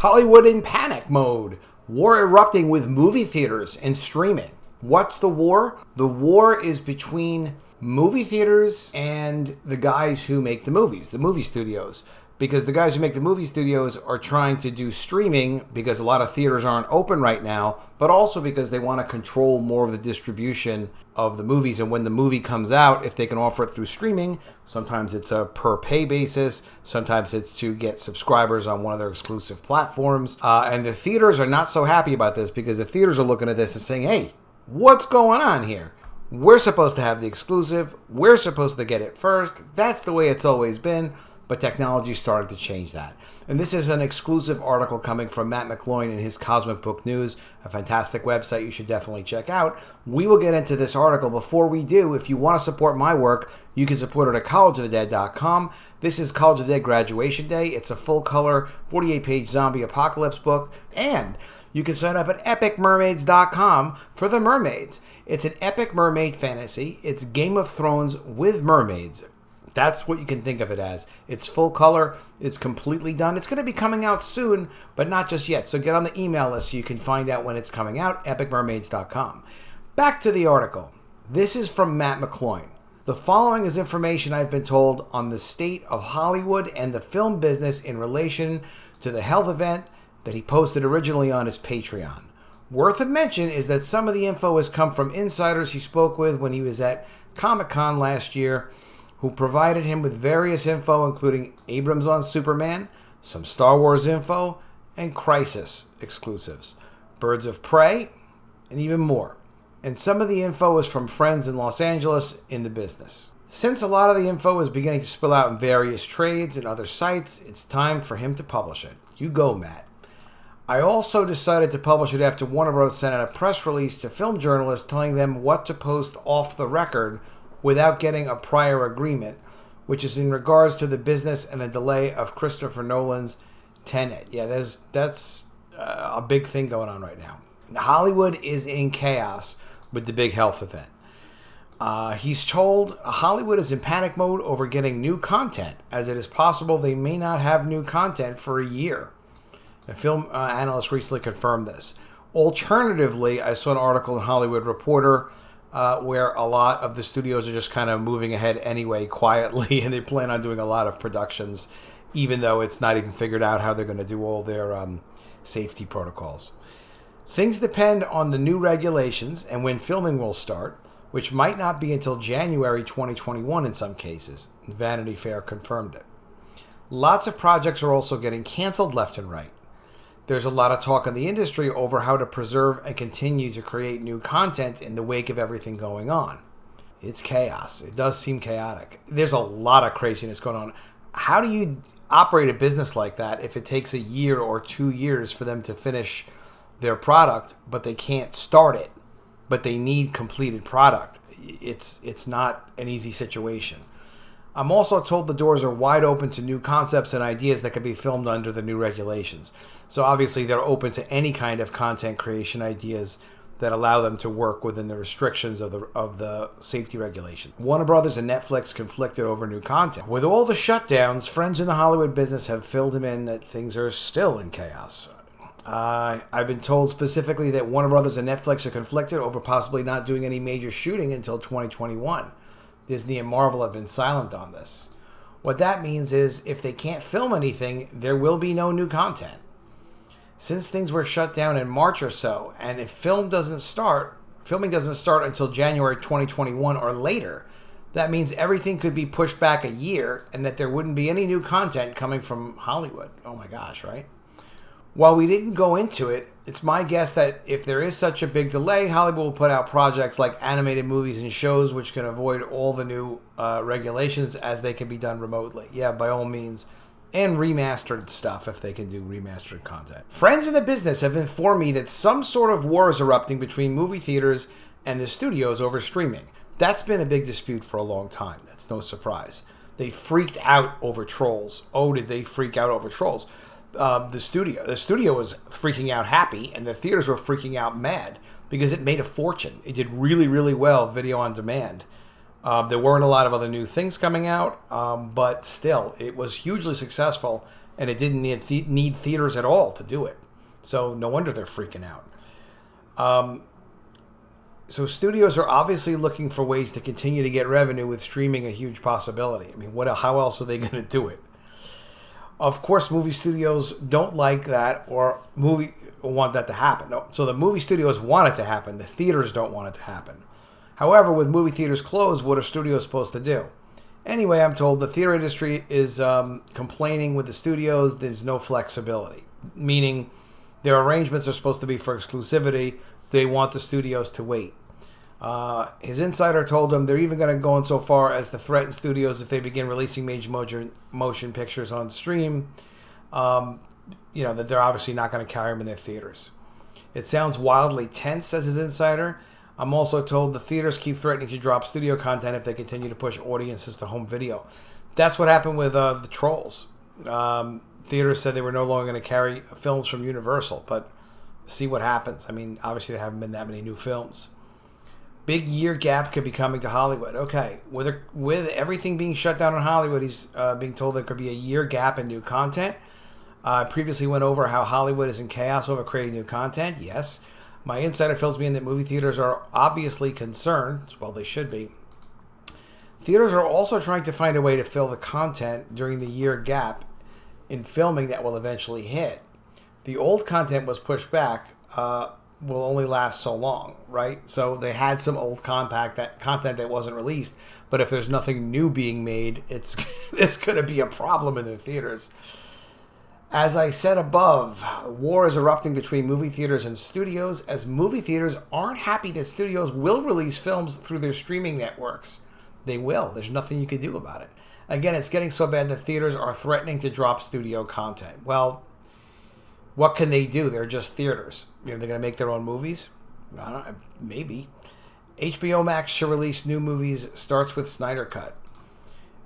Hollywood in panic mode. War erupting with movie theaters and streaming. What's the war? The war is between movie theaters and the guys who make the movies, the movie studios. Because the guys who make the movie studios are trying to do streaming because a lot of theaters aren't open right now, but also because they want to control more of the distribution of the movies. And when the movie comes out, if they can offer it through streaming, sometimes it's a per pay basis, sometimes it's to get subscribers on one of their exclusive platforms. And the theaters are not so happy about this because the theaters are looking at this and saying, hey, what's going on here? We're supposed to have the exclusive. We're supposed to get it first. That's the way it's always been. But technology started to change that. And this is an exclusive article coming from Matt McCloin in his Cosmic Book News, a fantastic website you should definitely check out. We will get into this article. Before we do, if you want to support my work, you can support it at collegeofthedead.com. This is College of the Dead Graduation Day. It's a full-color, 48-page zombie apocalypse book. And you can sign up at epicmermaids.com for the mermaids. It's an epic mermaid fantasy. It's Game of Thrones with mermaids. That's what you can think of it as. It's full color. It's completely done. It's going to be coming out soon, but not just yet. So get on the email list so you can find out when it's coming out, epicmermaids.com. Back to the article. This is from Matt McCloin. The following is information I've been told on the state of Hollywood and the film business in relation to the health event that he posted originally on his Patreon. Worth a mention is that some of the info has come from insiders he spoke with when he was at Comic-Con last year, who provided him with various info, including Abrams on Superman, some Star Wars info, and Crisis exclusives, Birds of Prey, and even more. And some of the info is from friends in Los Angeles in the business. Since a lot of the info is beginning to spill out in various trades and other sites, it's time for him to publish it. You go, Matt. I also decided to publish it after Warner Bros. Sent out a press release to film journalists telling them what to post off the record without getting a prior agreement, which is in regards to the business and the delay of Christopher Nolan's Tenet. Yeah, that's a big thing going on right now. Hollywood is in chaos with the big health event. He's told Hollywood is in panic mode over getting new content, as it is possible they may not have new content for a year. A film analyst recently confirmed this. Alternatively, I saw an article in Hollywood Reporter where a lot of the studios are just kind of moving ahead anyway, quietly, and they plan on doing a lot of productions, even though it's not even figured out how they're going to do all their safety protocols. Things depend on the new regulations and when filming will start, which might not be until January 2021 in some cases. Vanity Fair confirmed it. Lots of projects are also getting canceled left and right. There's a lot of talk in the industry over how to preserve and continue to create new content in the wake of everything going on. It's chaos. It does seem chaotic. There's a lot of craziness going on. How do you operate a business like that if it takes a year or 2 years for them to finish their product, but they can't start it, but they need completed product? It's not an easy situation. I'm also told the doors are wide open to new concepts and ideas that can be filmed under the new regulations. So obviously they're open to any kind of content creation ideas that allow them to work within the restrictions of the safety regulations. Warner Brothers and Netflix conflicted over new content. With all the shutdowns, friends in the Hollywood business have filled him in that things are still in chaos. I've been told specifically that Warner Brothers and Netflix are conflicted over possibly not doing any major shooting until 2021. Disney and Marvel have been silent on this. What that means is if they can't film anything, there will be no new content. Since things were shut down in March or so, and if filming doesn't start until January 2021 or later, that means everything could be pushed back a year and that there wouldn't be any new content coming from Hollywood. Oh my gosh, right? While we didn't go into it, it's my guess that if there is such a big delay, Hollywood will put out projects like animated movies and shows which can avoid all the new regulations as they can be done remotely. Yeah, by all means. And remastered stuff if they can do remastered content. Friends in the business have informed me that some sort of war is erupting between movie theaters and the studios over streaming. That's been a big dispute for a long time. That's no surprise. They freaked out over Trolls. Oh, did they freak out over Trolls? The studio was freaking out happy, and the theaters were freaking out mad because it made a fortune. It did really, really well, video on demand. There weren't a lot of other new things coming out, but still, it was hugely successful, And it didn't need theaters at all to do it. So no wonder they're freaking out. So studios are obviously looking for ways to continue to get revenue, with streaming a huge possibility. I mean, how else are they going to do it? Of course, movie studios don't like that or want that to happen. No. So the movie studios want it to happen. The theaters don't want it to happen. However, with movie theaters closed, what are studios supposed to do? Anyway, I'm told the theater industry is complaining with the studios. There's no flexibility, meaning their arrangements are supposed to be for exclusivity. They want the studios to wait. His insider told him they're even going to go in so far as to threaten studios if they begin releasing major motion pictures on stream. That they're obviously not going to carry them in their theaters. It sounds wildly tense, says his insider. I'm also told the theaters keep threatening to drop studio content if they continue to push audiences to home video. That's what happened with the Trolls. Theaters said they were no longer going to carry films from Universal, but see what happens. I mean, obviously there haven't been that many new films. Big year gap could be coming to Hollywood. Okay, with everything being shut down in Hollywood, he's being told there could be a year gap in new content. I previously went over how Hollywood is in chaos over creating new content. Yes. My insider fills me in that movie theaters are obviously concerned. Well, they should be. Theaters are also trying to find a way to fill the content during the year gap in filming that will eventually hit. The old content was pushed back, will only last so long, right? So they had some old content that wasn't released, but if there's nothing new being made, it's going to be a problem in the theaters. As I said above, war is erupting between movie theaters and studios, as movie theaters aren't happy that studios will release films through their streaming networks. They will. There's nothing you can do about it. Again, it's getting so bad that theaters are threatening to drop studio content. Well, what can they do? They're just theaters. They're going to make their own movies? I don't know, maybe. HBO Max should release new movies, starts with Snyder Cut.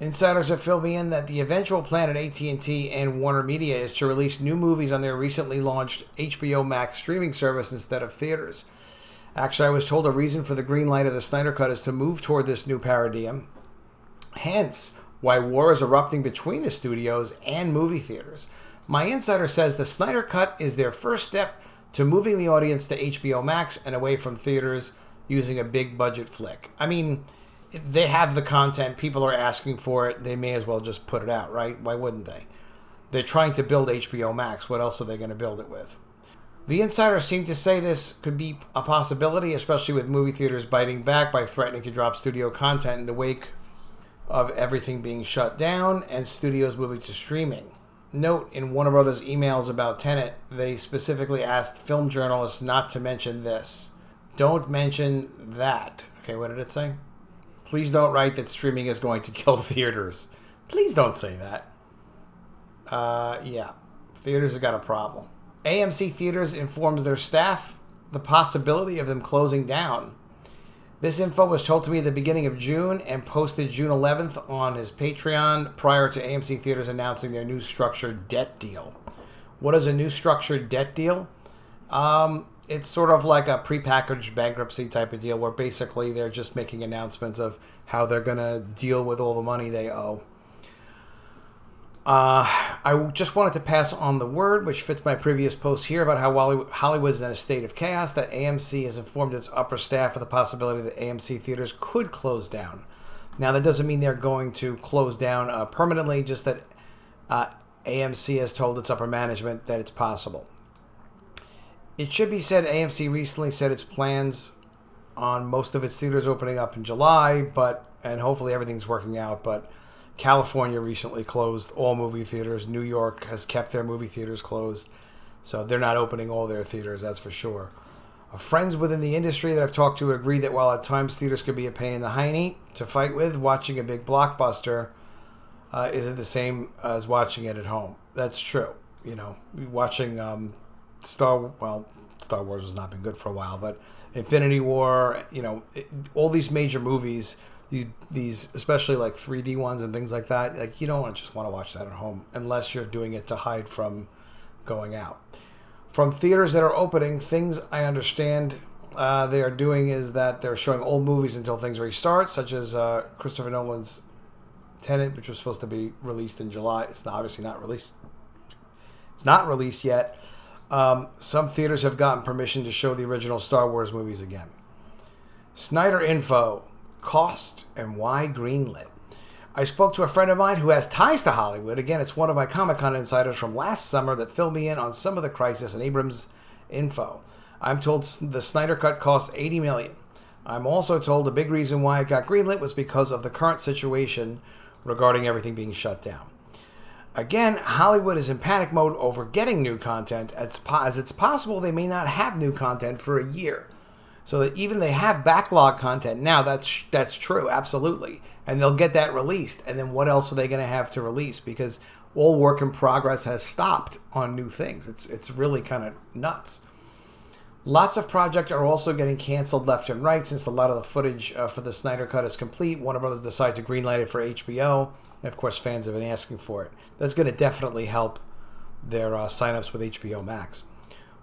Insiders have filled me in that the eventual plan at AT&T and Warner Media is to release new movies on their recently launched HBO Max streaming service instead of theaters. Actually, I was told a reason for the green light of the Snyder Cut is to move toward this new paradigm. Hence, why war is erupting between the studios and movie theaters. My insider says the Snyder Cut is their first step to moving the audience to HBO Max and away from theaters using a big budget flick. I mean, they have the content, people are asking for it, they may as well just put it out, right? Why wouldn't they? They're trying to build HBO Max. What else are they going to build it with? The insider seemed to say this could be a possibility, especially with movie theaters biting back by threatening to drop studio content in the wake of everything being shut down and studios moving to streaming. Note, in Warner Brothers' emails about Tenet, they specifically asked film journalists not to mention this. Don't mention that. Okay, what did it say? Please don't write that streaming is going to kill theaters. Please don't say that. Yeah, theaters have got a problem. AMC Theaters informs their staff the possibility of them closing down. This info was told to me at the beginning of June and posted June 11th on his Patreon prior to AMC Theaters announcing their new structured debt deal. What is a new structured debt deal? It's sort of like a prepackaged bankruptcy type of deal where basically they're just making announcements of how they're going to deal with all the money they owe. I just wanted to pass on the word, which fits my previous post here, about how Hollywood is in a state of chaos, that AMC has informed its upper staff of the possibility that AMC theaters could close down. Now, that doesn't mean they're going to close down permanently, just that AMC has told its upper management that it's possible. It should be said AMC recently said its plans on most of its theaters opening up in July, and hopefully everything's working out, but California recently closed all movie theaters. New York has kept their movie theaters closed, so they're not opening all their theaters, that's for sure. Friends within the industry that I've talked to agree that while at times theaters can be a pain in the hiney to fight with, watching a big blockbuster isn't the same as watching it at home. That's true. Watching Star Wars has not been good for a while, but Infinity War, all these major movies, these especially like 3D ones and things like that, like you don't just want to watch that at home unless you're doing it to hide from going out. From theaters that are opening, things I understand they are doing is that they're showing old movies until things restart, such as Christopher Nolan's Tenet, which was supposed to be released in July. It's obviously not released It's not released yet. Some theaters have gotten permission to show the original Star Wars movies again. Snyder info, cost, and why greenlit. I spoke to a friend of mine who has ties to Hollywood. Again, it's one of my Comic-Con insiders from last summer that filled me in on some of the Crisis and Abrams info. I'm told the Snyder Cut cost $80 million. I'm also told a big reason why it got greenlit was because of the current situation regarding everything being shut down. Again, Hollywood is in panic mode over getting new content, as it's possible they may not have new content for a year. So that even they have backlog content now, that's true, absolutely. And they'll get that released. And then what else are they going to have to release? Because all work in progress has stopped on new things. It's really kind of nuts. Lots of projects are also getting canceled left and right since a lot of the footage for the Snyder Cut is complete. Warner Brothers decided to greenlight it for HBO. And of course, fans have been asking for it. That's going to definitely help their signups with HBO Max.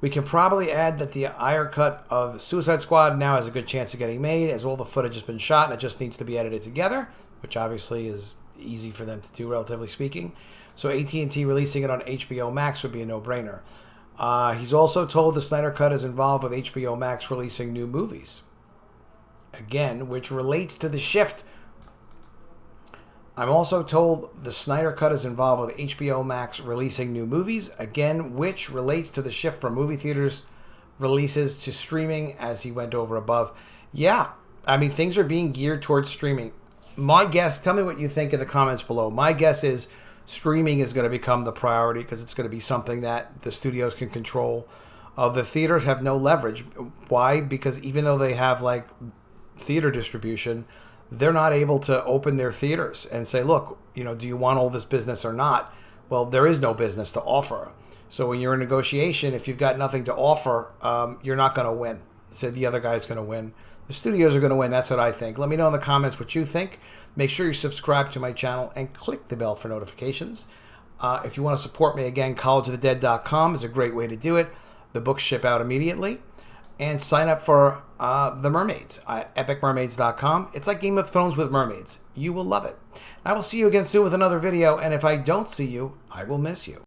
We can probably add that the Ayer cut of Suicide Squad now has a good chance of getting made, as all the footage has been shot and it just needs to be edited together, which obviously is easy for them to do, relatively speaking. So AT&T releasing it on HBO Max would be a no-brainer. He's also told the Snyder Cut is involved with HBO Max releasing new movies. Again, which relates to the shift. I'm also told the Snyder Cut is involved with HBO Max releasing new movies, again, which relates to the shift from movie theaters releases to streaming, as he went over above. Yeah, I mean, things are being geared towards streaming. My guess, tell me what you think in the comments below. My guess is streaming is going to become the priority because it's going to be something that the studios can control. The theaters have no leverage. Why? Because even though they have like theater distribution, they're not able to open their theaters and say, look, do you want all this business or not? Well, there is no business to offer. So when you're in negotiation, if you've got nothing to offer, you're not going to win. So the other guy's going to win. The studios are going to win. That's what I think. Let me know in the comments what you think. Make sure you subscribe to my channel and click the bell for notifications. If you want to support me, again, collegeofthedead.com is a great way to do it. The books ship out immediately. And sign up for The Mermaids at epicmermaids.com. It's like Game of Thrones with mermaids. You will love it. I will see you again soon with another video, and if I don't see you, I will miss you.